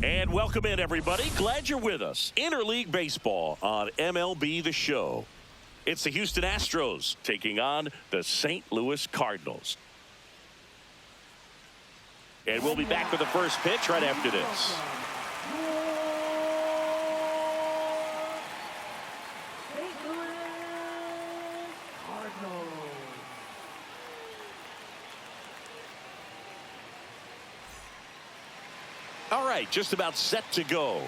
And welcome in, everybody. Glad you're with us. Interleague Baseball on MLB The Show. It's the Houston Astros taking on the St. Louis Cardinals. And we'll be back with the first pitch right after this. All right, just about set to go.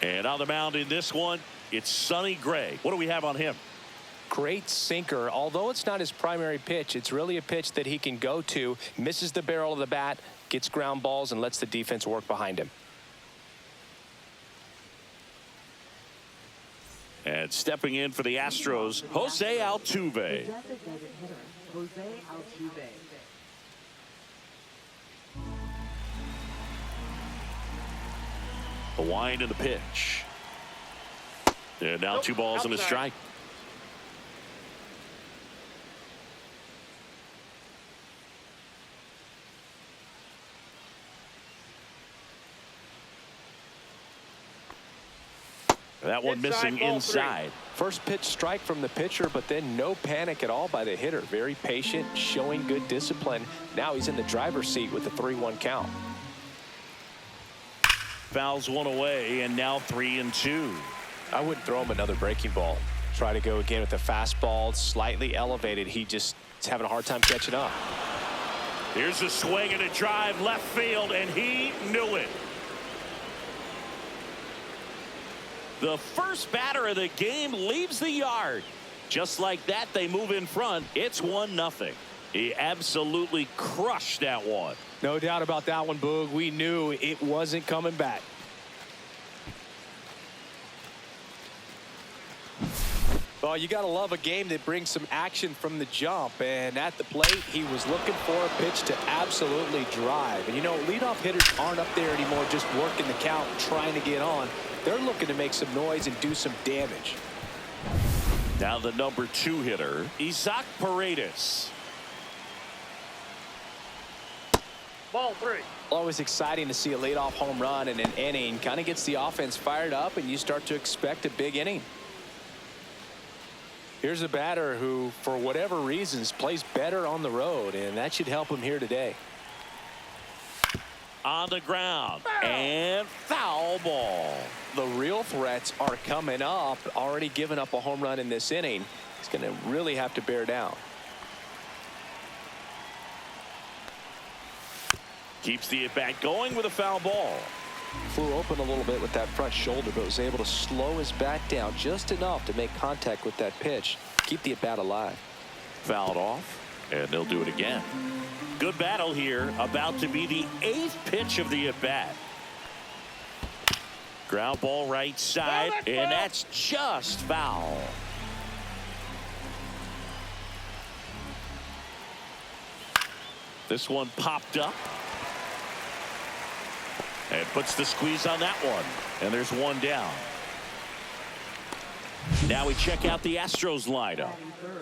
And on the mound in this one, it's Sonny Gray. What do we have on him? Great sinker. Although it's not his primary pitch, it's really a pitch that he can go to, misses the barrel of the bat, gets ground balls, and lets the defense work behind him. And stepping in for the Astros, Jose Altuve. The wind and the pitch. And now 2 balls and a strike. That one missing inside. First pitch strike from the pitcher, but then no panic at all by the hitter. Very patient, showing good discipline. Now he's in the driver's seat with the 3-1 count. Fouls one away, and now 3-2. I wouldn't throw him another breaking ball. Try to go again with the fastball, slightly elevated. He just is having a hard time catching up. Here's a swing and a drive left field, and he knew it. The first batter of the game leaves the yard. Just like that, they move in front. It's 1-0. He absolutely crushed that one. No doubt about that one, Boog. We knew it wasn't coming back. Well, you got to love a game that brings some action from the jump. And at the plate, he was looking for a pitch to absolutely drive. And, you know, leadoff hitters aren't up there anymore just working the count, trying to get on. They're looking to make some noise and do some damage. Now the number 2 hitter, Isaac Paredes. Ball 3. Always exciting to see a leadoff home run in an inning. Kind of gets the offense fired up, and you start to expect a big inning. Here's a batter who, for whatever reasons, plays better on the road, and that should help him here today. On the ground, and foul ball. The real threats are coming up. Already given up a home run in this inning. He's going to really have to bear down. Keeps the at-bat going with a foul ball. Flew open a little bit with that front shoulder, but was able to slow his bat down just enough to make contact with that pitch. Keep the at-bat alive. Fouled off, and they'll do it again. Good battle here. About to be the 8th pitch of the at-bat. Ground ball right side, and that's just foul. This one popped up. And puts the squeeze on that one. And there's one down. Now we check out the Astros lineup.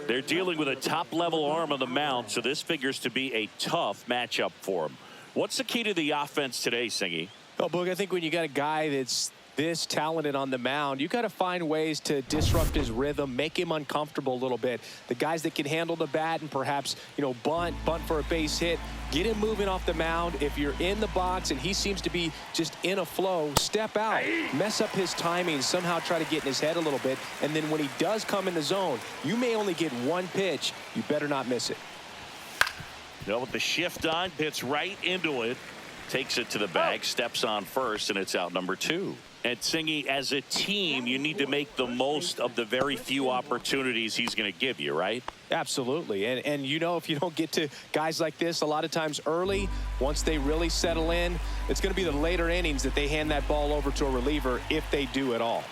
They're dealing with a top-level arm on the mound, so this figures to be a tough matchup for them. What's the key to the offense today, Singy? Oh, Boog, I think when you got a guy that's this talented on the mound, you got to find ways to disrupt his rhythm, make him uncomfortable a little bit. The guys that can handle the bat and perhaps, you know, bunt for a base hit, get him moving off the mound. If you're in the box and he seems to be just in a flow, step out, mess up his timing, somehow try to get in his head a little bit. And then when he does come in the zone, you may only get one pitch. You better not miss it. No, with the shift on, hits right into it, takes it to the bag, steps on first, and it's out number 2. And Singy, as a team, you need to make the most of the very few opportunities he's going to give you, right? Absolutely. And you know, if you don't get to guys like this a lot of times early, once they really settle in, it's going to be the later innings that they hand that ball over to a reliever, if they do at all.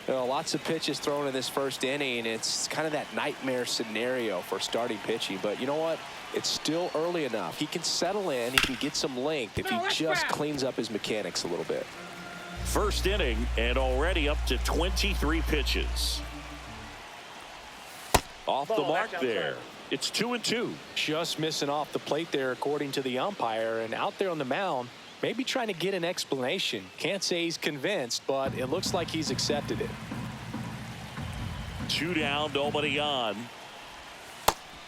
You know, lots of pitches thrown in this first inning. It's kind of that nightmare scenario for starting pitching. But you know what? It's still early enough. He can settle in. He can get some length if he just cleans up his mechanics a little bit. First inning, and already up to 23 pitches. Off the mark there. It's 2-2. Just missing off the plate there, according to the umpire, and out there on the mound, maybe trying to get an explanation. Can't say he's convinced, but it looks like he's accepted it. 2 down, nobody on.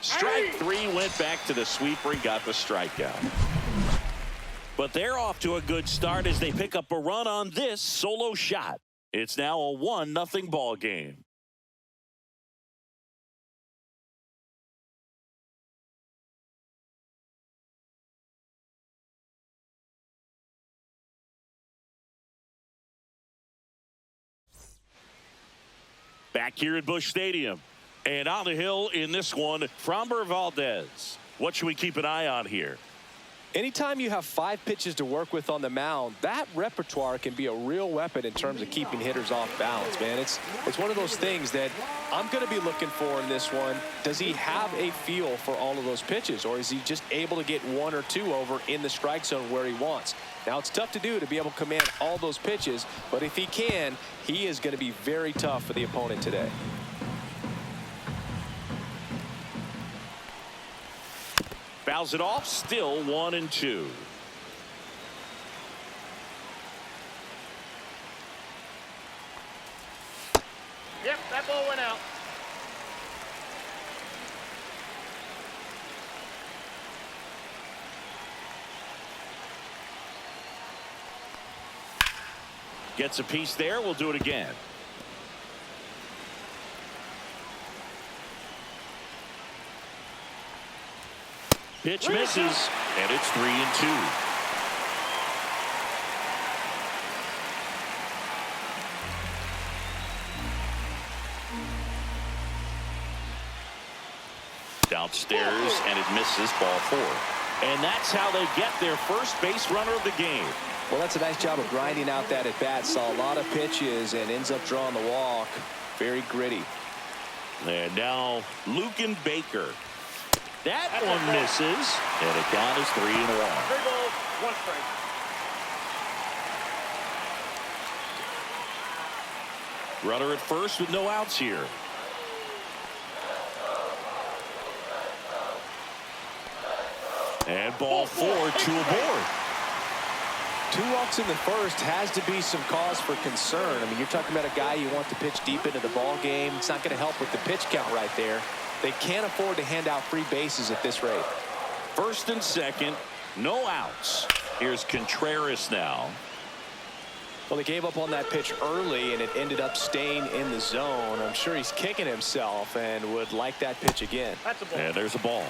Strike 3, went back to the sweeper and got the strikeout. But they're off to a good start as they pick up a run on this solo shot. It's now a 1-0 ball game. Back here at Busch Stadium. And on the hill in this one, Framber Valdez. What should we keep an eye on here? Anytime you have 5 pitches to work with on the mound, that repertoire can be a real weapon in terms of keeping hitters off balance, man. It's one of those things that I'm going to be looking for in this one. Does he have a feel for all of those pitches, or is he just able to get 1 or 2 over in the strike zone where he wants? Now, it's tough to do, to be able to command all those pitches, but if he can, he is going to be very tough for the opponent today. Fouls it off, still 1-2. Yep, that ball went out. Gets a piece there. We'll do it again. Pitch misses, and it's 3-2. Downstairs, and it misses, ball 4. And that's how they get their first base runner of the game. Well, that's a nice job of grinding out that at bat. Saw a lot of pitches and ends up drawing the walk. Very gritty. And now Luken Baker. That one misses, and the count is 3-1. 3 balls, 1 strike. Runner at first with no outs here. And ball 4, 2 aboard. 2 walks in the first has to be some cause for concern. I mean, you're talking about a guy you want to pitch deep into the ball game. It's not going to help with the pitch count right there. They can't afford to hand out free bases at this rate. First and second, no outs. Here's Contreras now. Well, they gave up on that pitch early, and it ended up staying in the zone. I'm sure he's kicking himself and would like that pitch again. That's a ball. And there's a ball.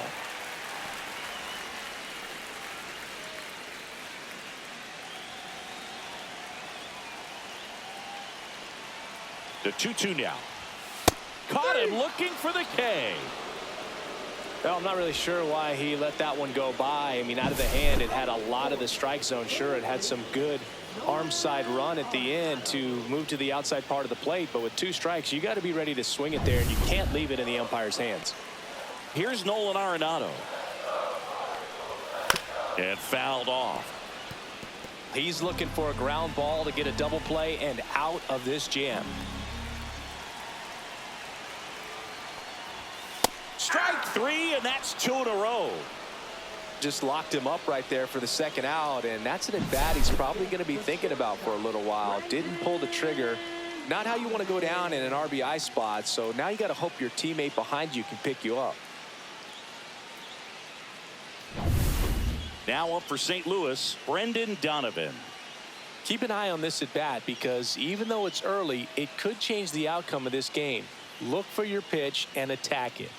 The 2-2 now. Caught him looking for the K. Well, I'm not really sure why he let that one go by. I mean, out of the hand, it had a lot of the strike zone. Sure, it had some good arm side run at the end to move to the outside part of the plate. But with 2 strikes, you got to be ready to swing it there, and you can't leave it in the umpire's hands. Here's Nolan Arenado. And fouled off. He's looking for a ground ball to get a double play and out of this jam. Strike 3, and that's 2 in a row. Just locked him up right there for the second out, and that's an at-bat he's probably going to be thinking about for a little while. Didn't pull the trigger. Not how you want to go down in an RBI spot, so now you got to hope your teammate behind you can pick you up. Now up for St. Louis, Brendan Donovan. Keep an eye on this at-bat because even though it's early, it could change the outcome of this game. Look for your pitch and attack it.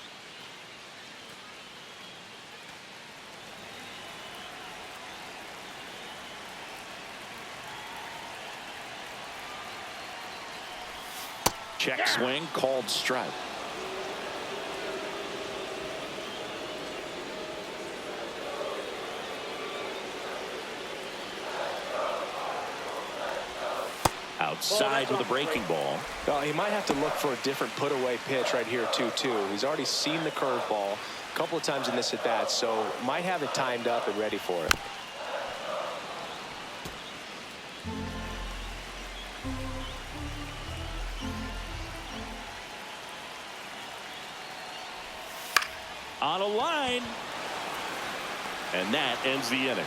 Check swing, called strike. Outside with a breaking ball. Well, he might have to look for a different put-away pitch right here, 2-2. He's already seen the curveball a couple of times in this at-bat, so might have it timed up and ready for it. on a line. And that ends the inning.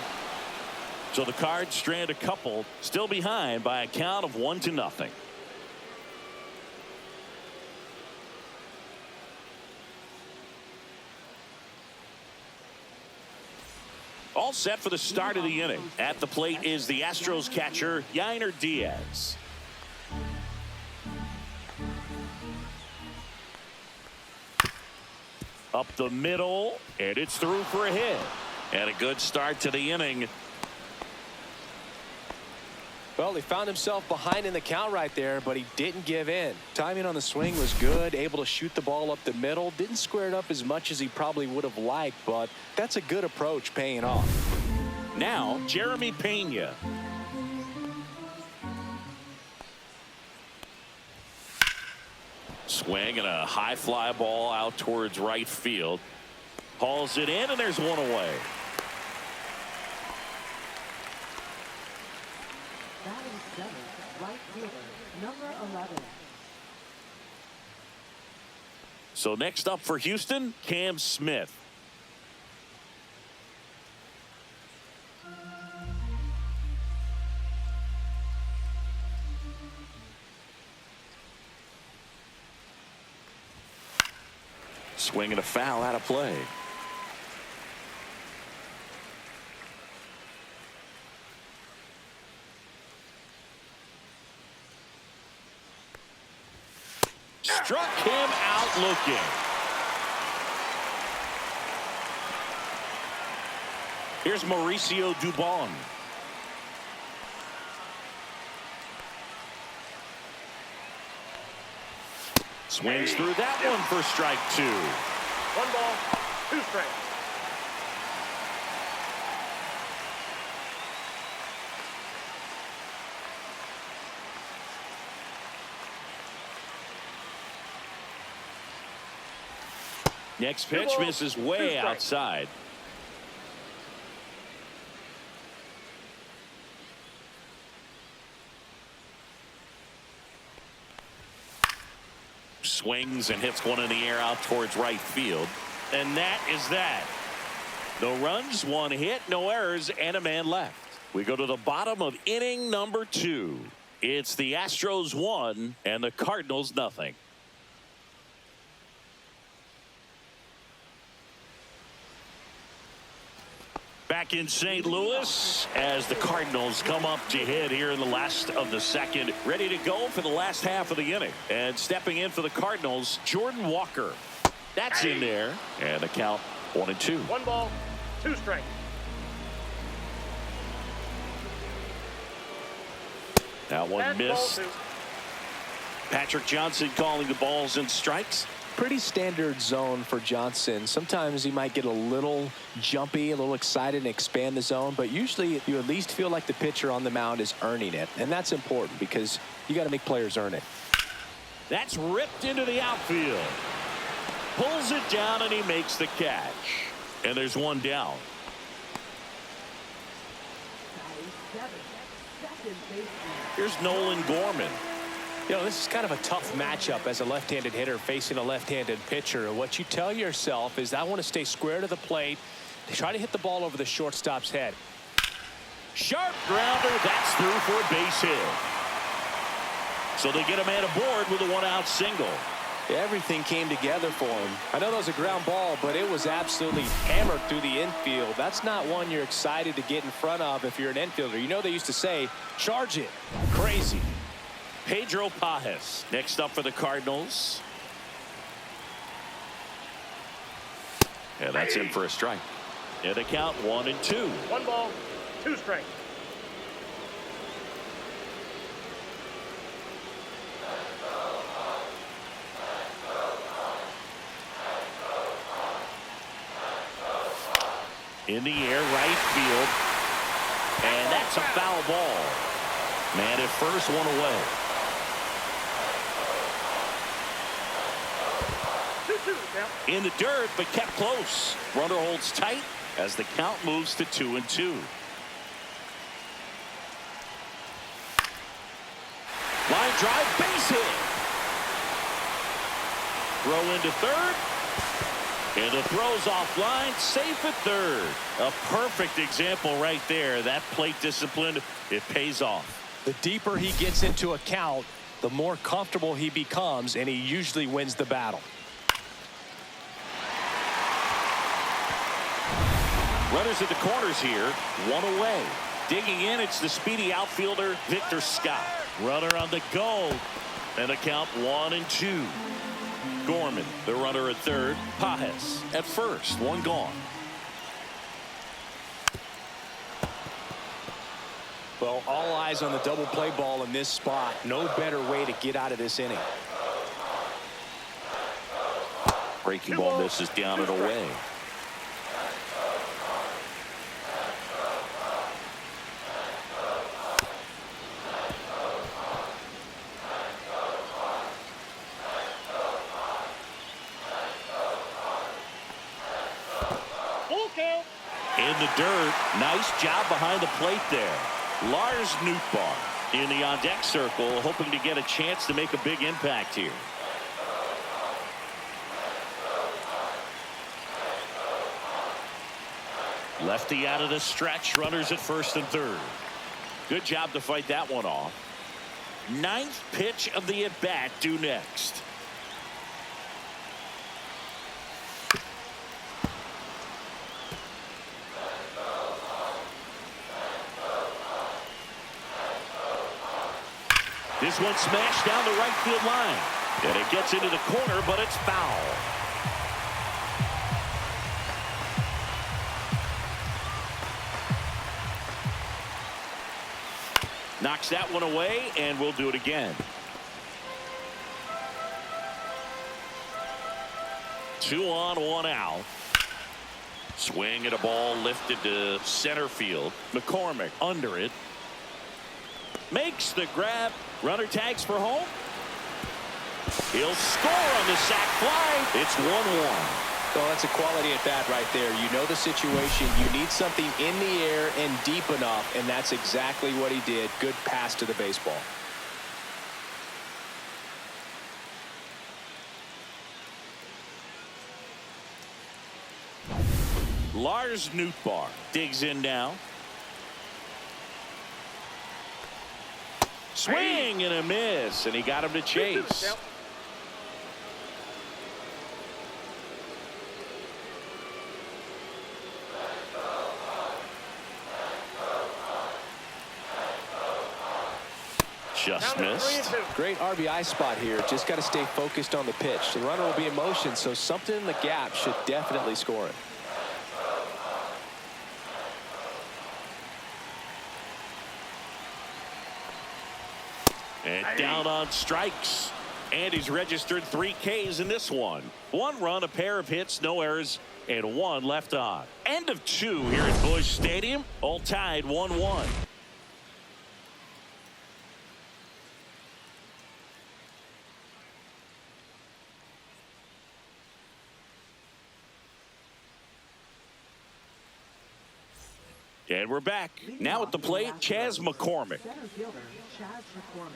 So the Cards strand a couple, still behind by a count of 1-0. All set for the start of the inning. At the plate is the Astros catcher, Yainer Diaz. Up the middle, and it's through for a hit. And a good start to the inning. Well, he found himself behind in the count right there, but he didn't give in. Timing on the swing was good, able to shoot the ball up the middle. Didn't square it up as much as he probably would have liked, but that's a good approach paying off. Now, Jeremy Pena. Swing and a high fly ball out towards right field. Hauls it in, and there's one away. Right fielder, number 11. So next up for Houston, Cam Smith. Swing and a foul out of play. Struck him out looking. Here's Mauricio Dubon. Swings through that one for strike 2. 1 ball, 2 strikes. Next pitch misses way outside. Swings and hits one in the air out towards right field. And that is that. No runs, 1 hit, no errors, and a man left. We go to the bottom of inning number 2. It's the Astros 1 and the Cardinals nothing. Back in St. Louis as the Cardinals come up to hit here in the last of the second, ready to go for the last half of the inning. And stepping in for the Cardinals, Jordan Walker. That's in there, and the count 1-2. 1 ball, 2 strikes. That one missed. Patrick Johnson calling the balls and strikes. Pretty standard zone for Johnson. Sometimes he might get a little jumpy, a little excited and expand the zone, but usually you at least feel like the pitcher on the mound is earning it, and that's important because you got to make players earn it. That's ripped into the outfield. Pulls it down and he makes the catch. And there's one down. Here's Nolan Gorman. You know, this is kind of a tough matchup as a left-handed hitter facing a left-handed pitcher. And what you tell yourself is, I want to stay square to the plate, try to hit the ball over the shortstop's head. Sharp grounder. That's through for a base hit. So they get a man aboard with a 1-out single. Everything came together for him. I know that was a ground ball, but it was absolutely hammered through the infield. That's not one you're excited to get in front of if you're an infielder. You know, they used to say, charge it. Crazy. Pedro Pajes next up for the Cardinals. And that's in for a strike. And the count 1-2. 1 ball, 2 strikes. In the air, right field. And that's a foul ball. Man at first, 1 away. 2-2 count. In the dirt, but kept close. Runner holds tight as the count moves to 2-2. Line drive, base hit. Throw into third. And the throw's offline, safe at third. A perfect example right there. That plate discipline, it pays off. The deeper he gets into a count, the more comfortable he becomes, and he usually wins the battle. Runners at the corners here, one away. Digging in, it's the speedy outfielder, Victor Scott. Runner on the go, and the count 1-2. Gorman, the runner at third. Pajes at first, one gone. Well, all eyes on the double play ball in this spot. No better way to get out of this inning. Breaking ball misses down and away. In the dirt, nice job behind the plate there. Lars Nootbaar in the on-deck circle, hoping to get a chance to make a big impact here. Lefty out of the stretch, runners at first and third. Good job to fight that one off. Ninth pitch of the at-bat due next. This one smashed down the right field line. And it gets into the corner, but it's foul. Knocks that one away, and we'll do it again. 2 on, 1 out. Swing at a ball lifted to center field. McCormick under it. Makes the grab. Runner tags for home. He'll score on the sac fly. It's 1-1. Well, that's a quality at bat right there. You know the situation. You need something in the air and deep enough, and that's exactly what he did. Good pass to the baseball. Lars Nootbaar digs in now. Swing and a miss, and he got him to chase. Just missed. Great RBI spot here. Just got to stay focused on the pitch. The runner will be in motion, so something in the gap should definitely score it. And down on strikes. And he's registered 3 Ks in this one. 1 run, a pair of hits, no errors, and 1 left on. End of 2 here at Busch Stadium. All tied 1-1. And we're back. Now at the plate, Chas McCormick. Center fielder, Chas McCormick.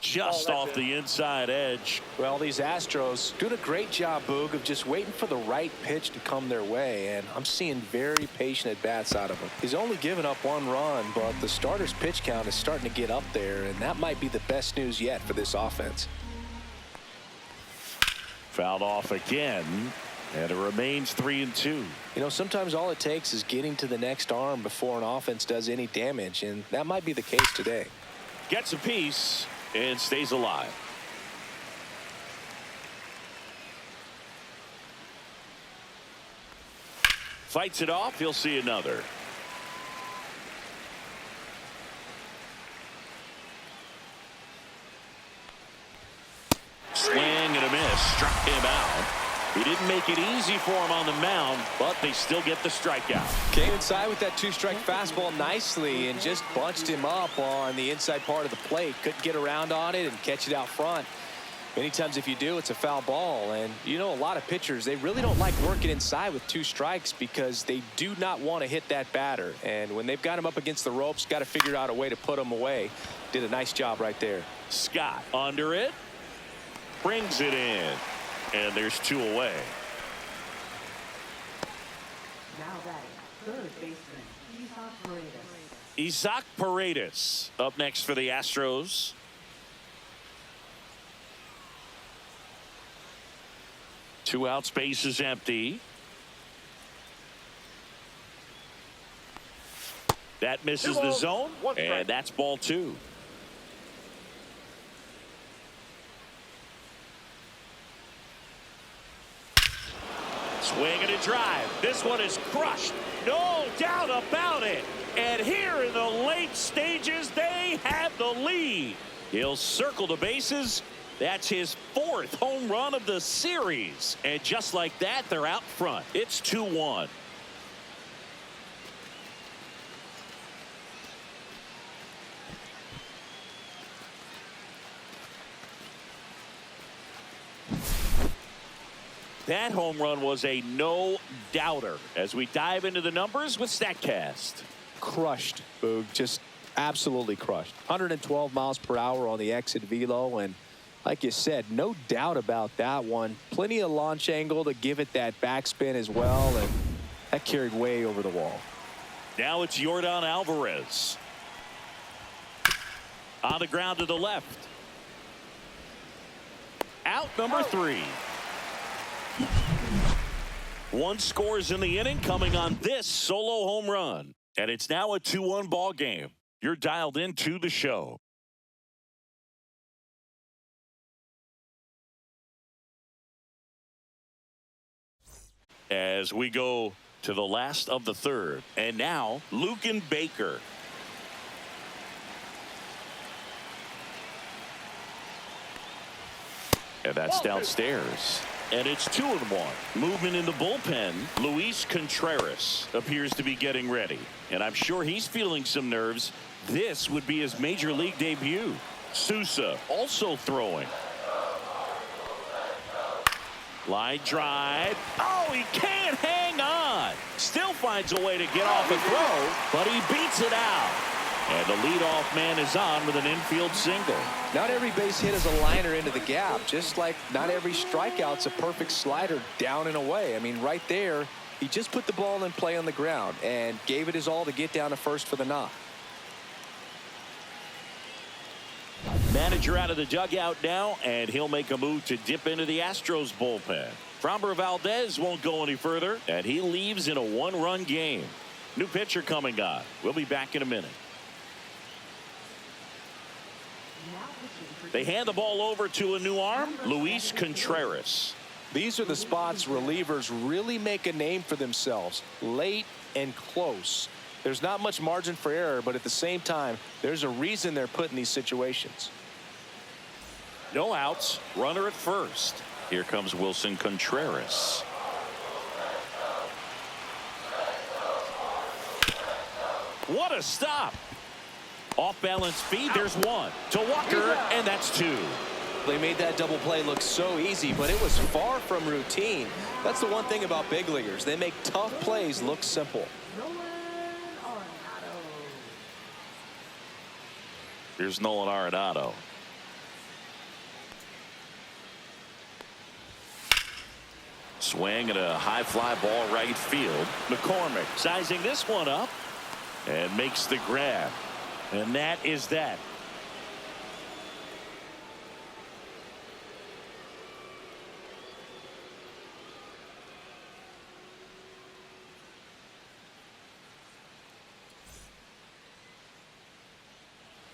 Just off the inside edge. Well, these Astros doing a great job, Boog, of just waiting for the right pitch to come their way, and I'm seeing very patient at-bats out of him. He's only given up 1 run, but the starter's pitch count is starting to get up there, and that might be the best news yet for this offense. Fouled off again, and it remains 3-2. You know, sometimes all it takes is getting to the next arm before an offense does any damage, and that might be the case today. Gets a piece and stays alive. Fights it off. He'll see another. Swing and a miss. Struck him out. He didn't make it easy for him on the mound, but they still get the strikeout. Came inside with that 2-strike fastball nicely and just bunched him up on the inside part of the plate. Couldn't get around on it and catch it out front. Many times if you do, it's a foul ball. And you know, a lot of pitchers, they really don't like working inside with 2 strikes because they do not want to hit that batter. And when they've got him up against the ropes, got to figure out a way to put him away. Did a nice job right there. Scott under it. Brings it in. And there's 2 away. Now batting, third baseman, Isaac Paredes. Isaac Paredes up next for the Astros. Two out, space is empty. That misses the zone, and that's ball 2. Swing and a drive. This one is crushed. No doubt about it. And here in the late stages, they have the lead. He'll circle the bases. That's his 4th home run of the series. And just like that, they're out front. It's 2-1. That home run was a no-doubter as we dive into the numbers with StatCast. Crushed, Boog. Just absolutely crushed. 112 miles per hour on the exit velo, and like you said, no doubt about that one. Plenty of launch angle to give it that backspin as well, and that carried way over the wall. Now it's Yordan Alvarez. On the ground to the left. Out number 3. 1 scores in the inning coming on this solo home run. And it's now a 2-1 ball game. You're dialed into the show. As we go to the last of the 3rd. And now, Luken Baker. And that's downstairs. And it's 2-1. Movement in the bullpen. Luis Contreras appears to be getting ready. And I'm sure he's feeling some nerves. This would be his major league debut. Sousa also throwing. Line drive. Oh, he can't hang on. Still finds a way to get off a throw, but he beats it out. And the leadoff man is on with an infield single. Not every base hit is a liner into the gap, just like not every strikeout's a perfect slider down and away. I mean, right there, he just put the ball in play on the ground and gave it his all to get down to first for the knock. Manager out of the dugout now, and he'll make a move to dip into the Astros bullpen. Framber Valdez won't go any further, and he leaves in a 1-run game. New pitcher coming on. We'll be back in a minute. They hand the ball over to a new arm, Luis Contreras. These are the spots relievers really make a name for themselves, late and close. There's not much margin for error, but at the same time, there's a reason they're put in these situations. No outs, runner at first. Here comes Wilson Contreras. What a stop. Off balance speed, there's 1 to Walker, and that's 2. They made that double play look so easy, but it was far from routine. That's the one thing about big leaguers. They make tough plays look simple. Here's Nolan Arenado. Swing and a high fly ball right field. McCormick sizing this one up and makes the grab. And that is that.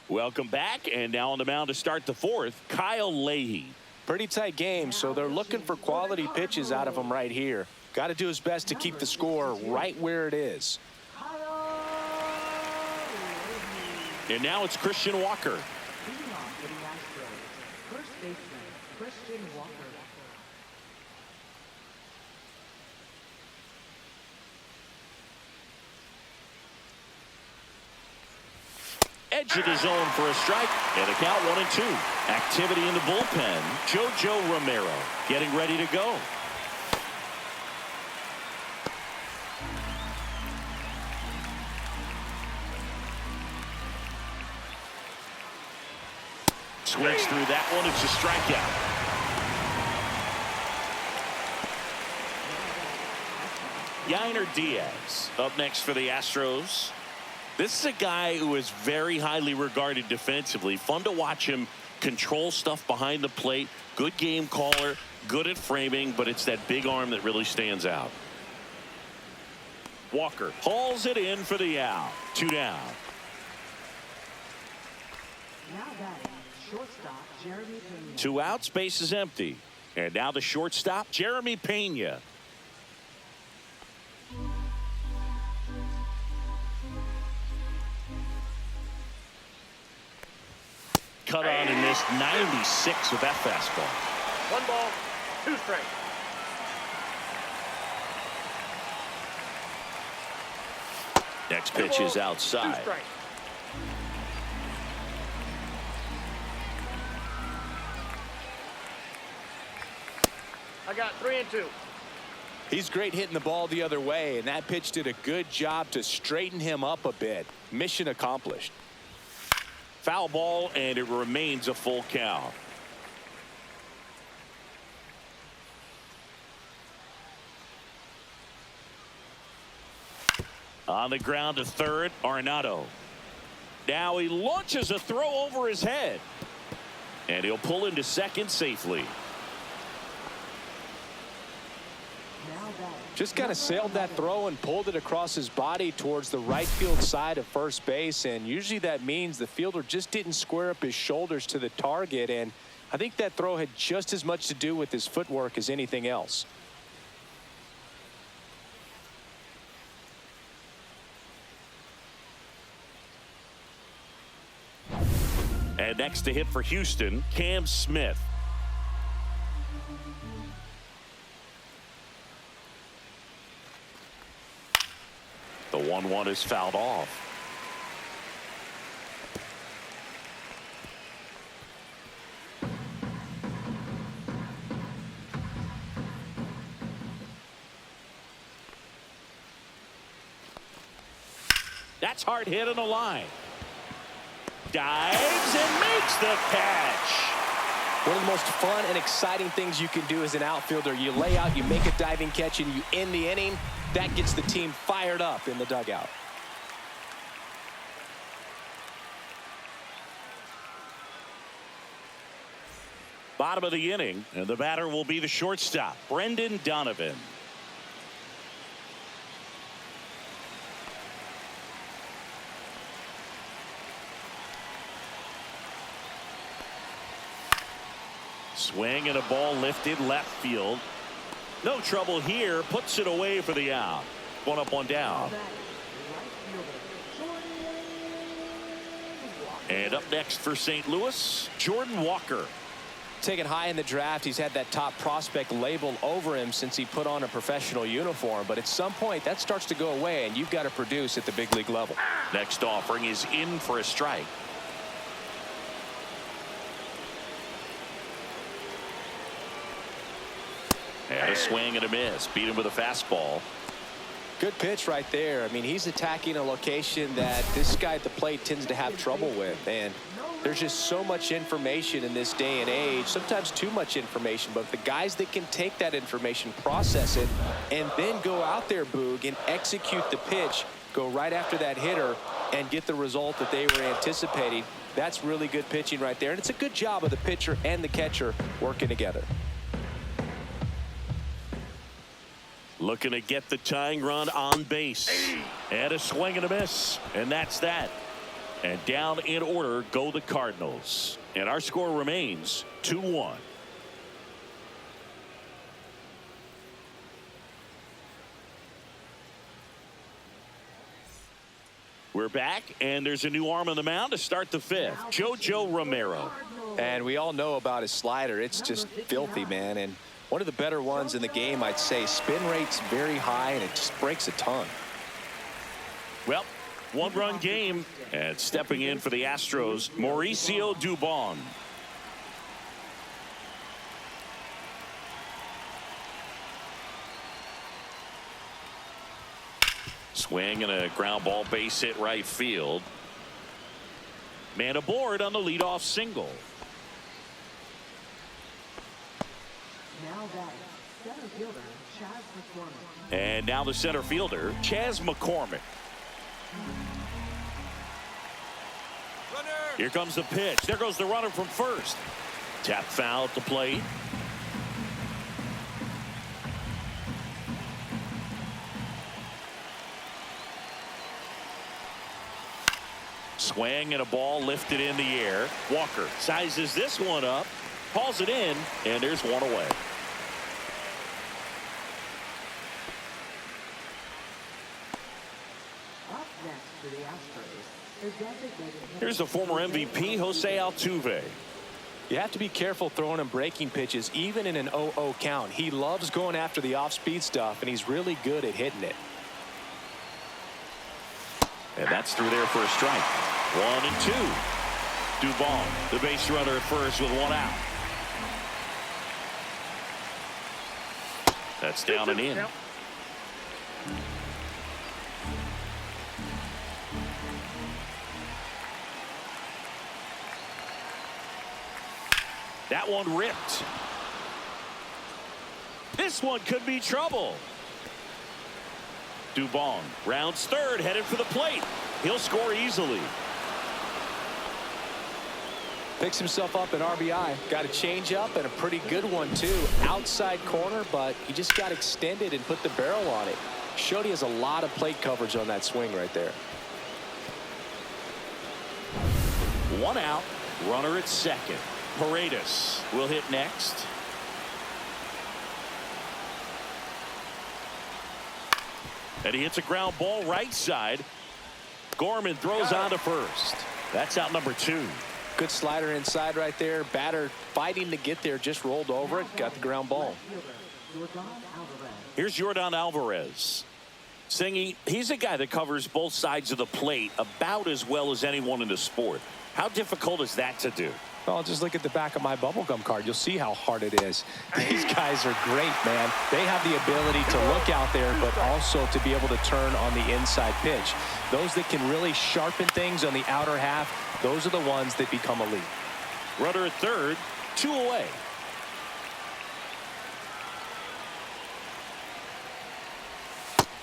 Welcome back, and now on the mound to start the 4th, Kyle Leahy. Pretty tight game, so they're looking for quality pitches out of him right here. Got to do his best to keep the score right where it is. And now it's Christian Walker. Leading off for the Astros, first baseman, Christian Walker. Edge of the zone for a strike, and a count 1-2. Activity in the bullpen. JoJo Romero getting ready to go. Swings through that one. It's a strikeout. Yainer Diaz up next for the Astros. This is a guy who is very highly regarded defensively. Fun to watch him control stuff behind the plate. Good game caller, good at framing, but it's that big arm that really stands out. Walker hauls it in for the out. 2 down. Now batting, shortstop Jeremy Pena. 2 outs, base is empty. And now the shortstop, Jeremy Pena. Cut on and missed. 96 with that fastball. 1 ball, 2 strikes. Next pitch is 2 outside. strikes. I got 3 and 2. He's great hitting the ball the other way, and that pitch did a good job to straighten him up a bit. Mission accomplished. Foul ball, and it remains a full count. On the ground to third, Arenado. Now he launches a throw over his head. And he'll pull into second safely. Now batting. Just kind of sailed that throw and pulled it across his body towards the right field side of first base. And usually that means the fielder just didn't square up his shoulders to the target. And I think that throw had just as much to do with his footwork as anything else. And next to hit for Houston, Cam Smith. The 1-1 is fouled off. That's hard hit on the line. Dives and makes the catch. One of the most fun and exciting things you can do as an outfielder. You lay out, you make a diving catch, and you end the inning. That gets the team fired up in the dugout. Bottom of the inning, and the batter will be the shortstop, Brendan Donovan. Swing and a ball lifted left field. No trouble here. Puts it away for the out. 1 up, 1 down. And up next for St. Louis, Jordan Walker. Taken high in the draft, he's had that top prospect label over him since he put on a professional uniform. But at some point, that starts to go away, and you've got to produce at the big league level. Next offering is in for a strike. And a swing and a miss. Beat him with a fastball. Good pitch right there. I mean, he's attacking a location that this guy at the plate tends to have trouble with. And there's just so much information in this day and age, sometimes too much information. But the guys that can take that information, process it, and then go out there, Boog, and execute the pitch, go right after that hitter, and get the result that they were anticipating, that's really good pitching right there. And it's a good job of the pitcher and the catcher working together. Looking to get the tying run on base. And a swing and a miss. And that's that. And down in order go the Cardinals. And our score remains 2-1. We're back, and there's a new arm on the mound to start the 5th. JoJo Romero. And we all know about his slider. It's just filthy, man. And one of the better ones in the game, I'd say. Spin rate's very high, and it just breaks a ton. Well, 1-run game, and stepping in for the Astros, Mauricio Dubon. Swing and a ground ball, base hit right field. Man aboard on the leadoff single. Now batting, center fielder Chas McCormick. And now the center fielder, Chas McCormick. Here comes the pitch. There goes the runner from first. Tap foul at the plate. Swing and a ball lifted in the air. Walker sizes this one up, hauls it in, and there's one away. Up next for the Astros, the designated hitter. Here's the former MVP, Jose Altuve. You have to be careful throwing him breaking pitches, even in an 0-0 count. He loves going after the off-speed stuff, and he's really good at hitting it. And that's through there for a strike. 1-2. Duvall, the base runner at first with one out. That's down and in. That one ripped. This one could be trouble. Dubon rounds third, headed for the plate. He'll score easily. Picks himself up an RBI. Got a change up and a pretty good one too. Outside corner, but he just got extended and put the barrel on it. Showed he has a lot of plate coverage on that swing right there. One out. Runner at second. Paredes will hit next. And he hits a ground ball right side. Gorman throws on to first. That's out number 2. Good slider inside right there. Batter fighting to get there, just rolled over it, got the ground ball. Here's Jordan Alvarez. Singy, he's a guy that covers both sides of the plate about as well as anyone in the sport. How difficult is that to do? Well, just look at the back of my bubblegum card. You'll see how hard it is. These guys are great, man. They have the ability to look out there, but also to be able to turn on the inside pitch. Those that can really sharpen things on the outer half, those are the ones that become elite. Runner at third, 2 away.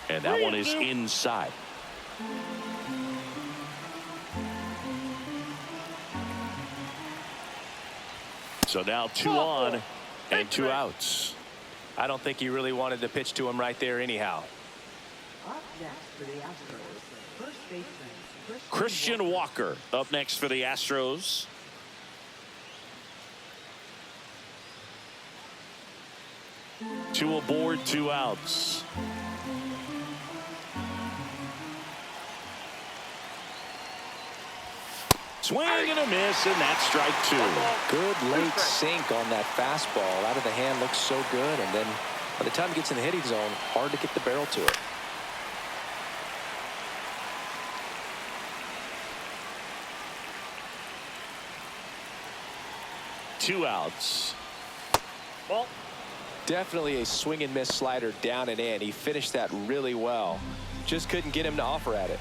And that one is inside. So now 2 on and 2 outs. I don't think he really wanted to pitch to him right there anyhow. Up next for the Astros, first baseman Christian Walker up next for the Astros. Two aboard, 2 outs. Swing and a miss, and that's strike 2. Good late sink on that fastball. Out of the hand, looks so good, and then by the time it gets in the hitting zone, hard to get the barrel to it. Two outs. Ball. Definitely a swing and miss slider down and in. He finished that really well. Just couldn't get him to offer at it.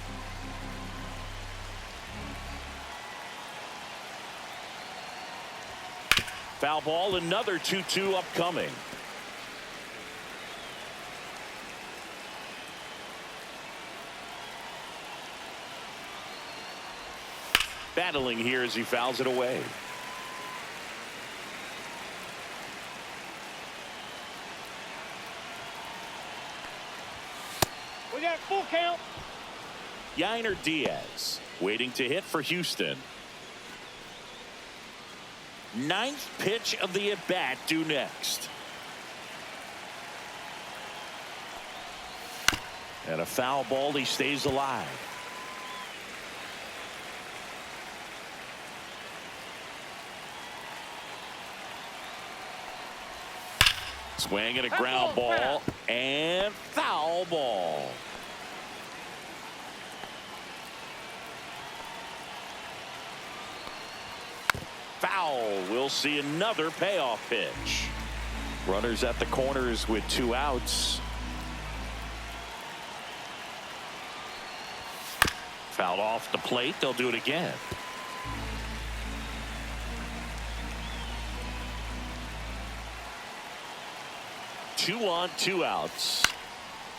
Foul ball, another 2-2 upcoming. Battling here as he fouls it away. We got full count. Yainer Diaz waiting to hit for Houston. 9th pitch of the at-bat due next. And a foul ball, he stays alive. Swing and a ground ball and foul ball. Foul. We'll see another payoff pitch. Runners at the corners with 2 outs. Fouled off the plate. They'll do it again. 2 on, 2 outs.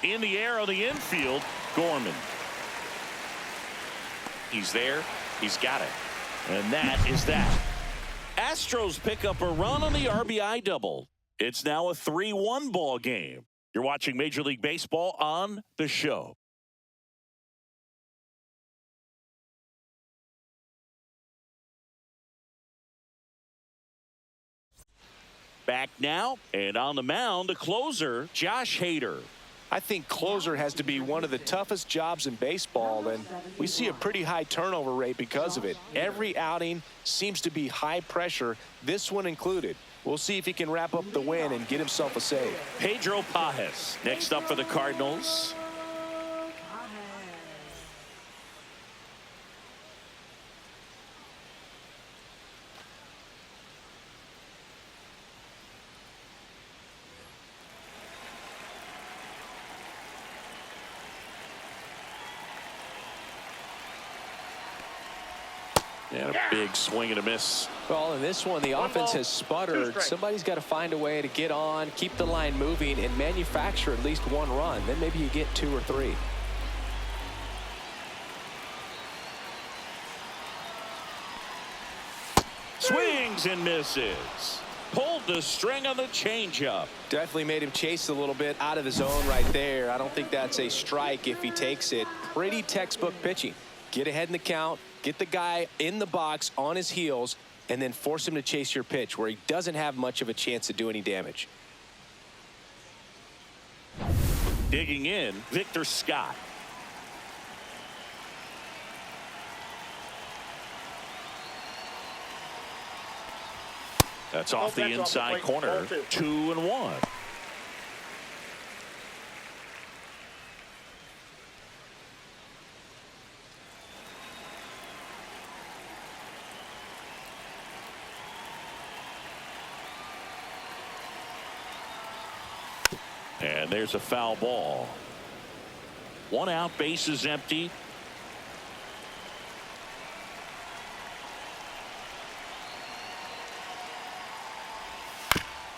In the air on the infield, Gorman. He's there. He's got it. And that is that. Astros pick up a run on the RBI double. It's now a 3-1 ball game. You're watching Major League Baseball on the show. Back now, and on the mound, the closer, Josh Hader. I think closer has to be one of the toughest jobs in baseball, and we see a pretty high turnover rate because of it. Every outing seems to be high pressure, this one included. We'll see if he can wrap up the win and get himself a save. Pedro Pajes next up for the Cardinals. And a big swing and a miss. Well, in this one, the offense has sputtered. Somebody's got to find a way to get on, keep the line moving, and manufacture at least one run. Then maybe you get 2 or 3. Swings and misses. Pulled the string on the changeup. Definitely made him chase a little bit out of the zone right there. I don't think that's a strike if he takes it. Pretty textbook pitching. Get ahead in the count, get the guy in the box on his heels, and then force him to chase your pitch where he doesn't have much of a chance to do any damage. Digging in, Victor Scott. That's off the inside corner. 2-1. And there's a foul ball. 1 out, base is empty.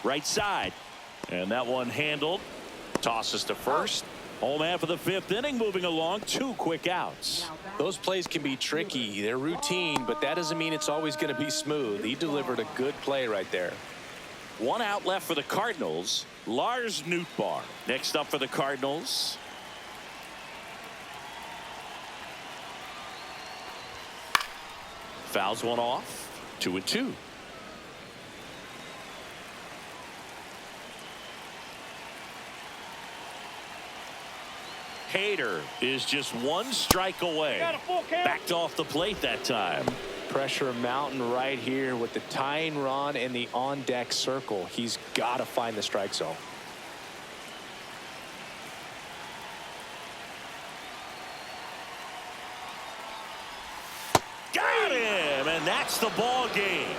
Right side. And that one handled. Tosses to first. Home half of the 5th inning, moving along. 2 quick outs. Those plays can be tricky. They're routine, but that doesn't mean it's always going to be smooth. He delivered a good play right there. 1 out left for the Cardinals. Lars Nootbaar next up for the Cardinals. Fouls one off. 2-2. Hader is just 1 strike away. Backed off the plate that time. Pressure mountain right here with the tying run and the on-deck circle. He's got to find the strike zone. Got him, and that's the ball game.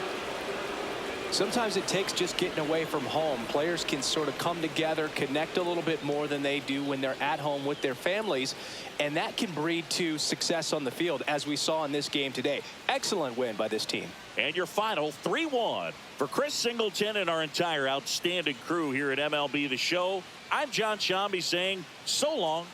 Sometimes it takes just getting away from home. Players can sort of come together, connect a little bit more than they do when they're at home with their families, and that can breed to success on the field, as we saw in this game today. Excellent win by this team. And your final 3-1 for Chris Singleton and our entire outstanding crew here at MLB The Show. I'm John Shambi saying so long.